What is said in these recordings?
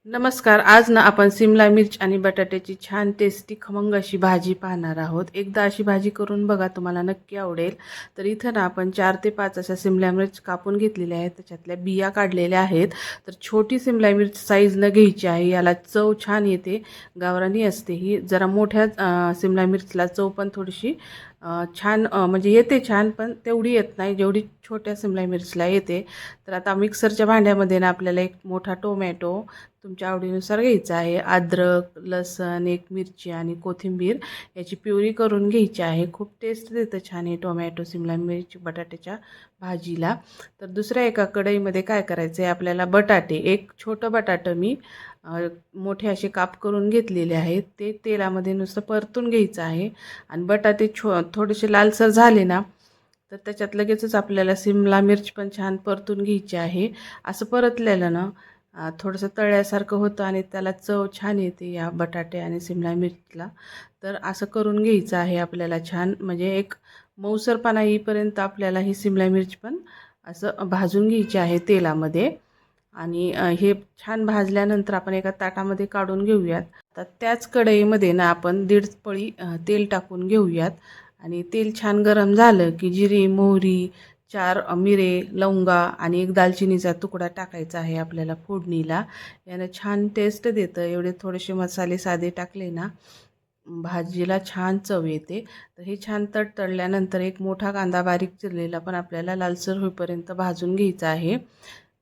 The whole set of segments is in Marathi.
नमस्कार. आज ना आपण सिमला मिर्च आणि बटाट्याची छान टेस्टी खमंग अशी भाजी पाहणार आहोत. एकदा अशी भाजी करून बघा, तुम्हाला नक्की आवडेल. तर इथं ना आपण 4 ते 5 अशा सिमला मिर्च कापून घेतलेल्या आहेत. त्याच्यातल्या बिया काढलेल्या आहेत. तर छोटी सिमला मिर्च साईजनं घ्यायची आहे. याला चव छान येते, गावरानी असते ही. जरा मोठ्या सिमला मिर्चला चव पण थोडीशी छान म्हणजे येते छान, पण तेवढी येत नाही जेवढी छोट्या सिमला मिर्चला येते. तर आता मिक्सरच्या भांड्यामध्ये ना आपल्याला एक मोठा टोमॅटो तुमच्या आवडीनुसार घ्यायचा आहे. अद्रक, लसण, एक मिरची आणि कोथिंबीर याची प्युरी करून घ्यायची आहे. खूप टेस्ट देतं छान हे टोमॅटो सिमला मिरची बटाट्याच्या भाजीला. तर दुसऱ्या एका कढईमध्ये काय करायचं आहे, आपल्याला बटाटे, एक छोटं बटाटं मी मोठे असे काप करून घेतलेले आहेत. ते तेलामध्ये नुसतं परतून घ्यायचं आहे. आणि बटाटे थोडेसे लालसर झाले ना, तर त्याच्यात लगेचच आपल्याला सिमला मिर्च पण छान परतून घ्यायची आहे. असं परतलेलं ना थोडंसं तळल्यासारखं होतं आणि त्याला चव छान येते या बटाटे आणि सिमला मिर्चला. तर असं करून घ्यायचं आहे आपल्याला छान, म्हणजे एक मऊसरपणा येईपर्यंत आपल्याला ही सिमला मिर्च पण असं भाजून घ्यायची आहे तेलामध्ये. आणि हे छान भाजल्यानंतर आपण एका ताटामध्ये काढून घेऊयात. तर त्याच कढईमध्ये ना आपण 1.5 पळी तेल टाकून घेऊयात. आणि तेल छान गरम झालं की जिरे, मोहरी, 4 मिरे, लवंगा आणि एक दालचिनीचा तुकडा टाकायचा आहे आपल्याला फोडणीला. यानं छान टेस्ट देतं. एवढे थोडेसे मसाले साधे टाकले ना, भाजीला छान चव येते. तर हे छान तडतडल्यानंतर एक मोठा कांदा बारीक चिरलेला पण आपल्याला लालसर होईपर्यंत भाजून घ्यायचा आहे.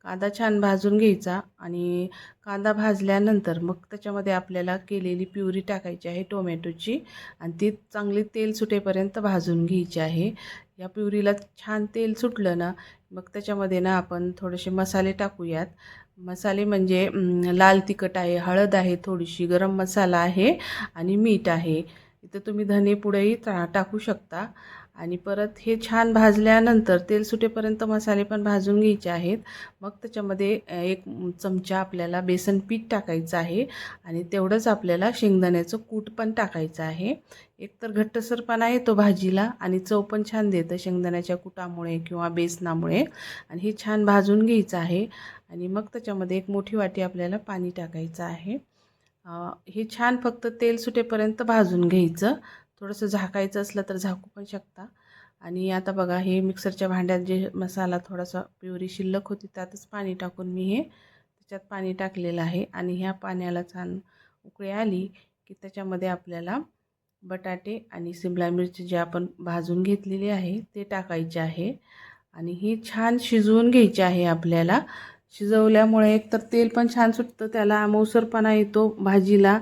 कांदा छान भाजून घ्यायचा आणि कांदा भाजल्यानंतर मग त्याच्यामध्ये आपल्याला केलेली प्युरी टाकायची आहे टोमॅटोची. आणि ती चांगली तेल सुटेपर्यंत भाजून घ्यायची आहे. या प्युरीला छान तेल सुटलं ना, मग त्याच्यामध्ये ना आपण थोडेसे मसाले टाकूयात. मसाले म्हणजे लाल तिखट आहे, हळद आहे, थोडीशी गरम मसाला आहे आणि मीठ आहे. इथं तुम्ही धनेपूडही टाकू शकता. आणि परत हे छान भाजल्यानंतर तेल सुटेपर्यंत मसाले पण भाजून घ्यायचे आहेत. मग त्याच्यामध्ये एक चमचा आपल्याला बेसन पीठ टाकायचं आहे. आणि तेवढंच आपल्याला शेंगदाण्याचं कूट पण टाकायचं आहे. एकतर घट्टसरपणा येतो भाजीला आणि चव पण छान देतं शेंगदाण्याच्या कुटामुळे किंवा बेसनामुळे. आणि हे छान भाजून घ्यायचं आहे. आणि मग त्याच्यामध्ये एक मोठी वाटी आपल्याला पाणी टाकायचं आहे. हे छान फक्त तेल सुटेपर्यंत भाजून घ्यायचं. थोडंसं झाकायचं असलं तर झाकू पण शकता. आणि आता बघा, हे मिक्सरच्या भांड्यात जे मसाला थोडासा प्युरी शिल्लक होती त्यातच पाणी टाकून मी हे त्याच्यात पाणी टाकलेलं आहे. आणि ह्या पाण्याला छान उकळी आली की त्याच्यामध्ये आपल्याला बटाटे आणि सिमला मिरची जे आपण भाजून घेतलेली आहे ते टाकायचे आहे. आणि ही छान शिजवून घ्यायची आहे आपल्याला. शिजवल्यामुळे एकतर तेल पण छान सुटतं, त्याला मऊसरपणा येतो भाजीला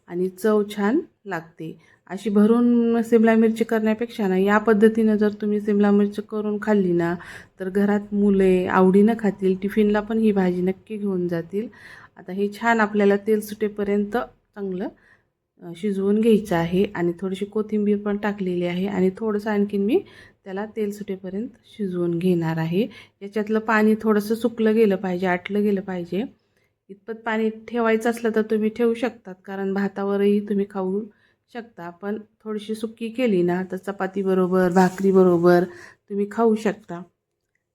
आणि चव छान लागते. अशी भरून सिमला मिरची करण्यापेक्षा ना, या पद्धतीनं जर तुम्ही सिमला मिरची करून खाल्ली ना, तर घरात मुले आवडीनं खातील. टिफिनला पण ही भाजी नक्की घेऊन जातील. आता हे छान आपल्याला तेल सुटेपर्यंत चांगलं शिजवून घ्यायचं आहे. आणि थोडीशी कोथिंबीर पण टाकलेली आहे. आणि थोडंसं आणखीन मी त्याला तेल सुटेपर्यंत शिजवून घेणार आहे. याच्यातलं पाणी थोडंसं सुकलं गेलं पाहिजे, आटलं गेलं पाहिजे. इतपत पाणी ठेवायचं असलं तर तुम्ही ठेवू शकतात, कारण भातावरही तुम्ही खाऊ शकता. पण थोडीशी सुकी केली ना, तर चपातीबरोबर, भाकरीबरोबर तुम्ही खाऊ शकता.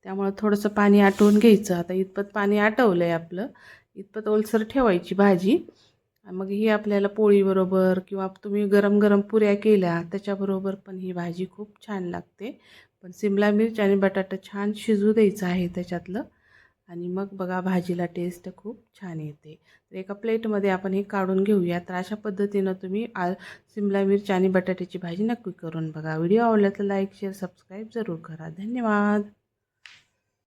त्यामुळं थोडंसं पाणी आटवून घ्यायचं. आता इतपत पाणी आटवलं आहे आपलं, इतपत ओलसर ठेवायची भाजी. मग ही आपल्याला पोळीबरोबर किंवा तुम्ही गरम गरम पुऱ्या केल्या त्याच्याबरोबर पण ही भाजी खूप छान लागते. पण सिमला मिर्च आणि बटाटा छान शिजू द्यायचं आहे त्याच्यातलं. आणि मग बघा, भाजीला टेस्ट खूप छान येते. तर एका प्लेटमध्ये आपण हे काढून घेऊया. तर अशा पद्धतीनं तुम्ही सिमला मिर्च आणि बटाट्याची भाजी नक्की करून बघा. व्हिडिओ आवडला तर लाईक, शेअर, सबस्क्राईब जरूर करा. धन्यवाद.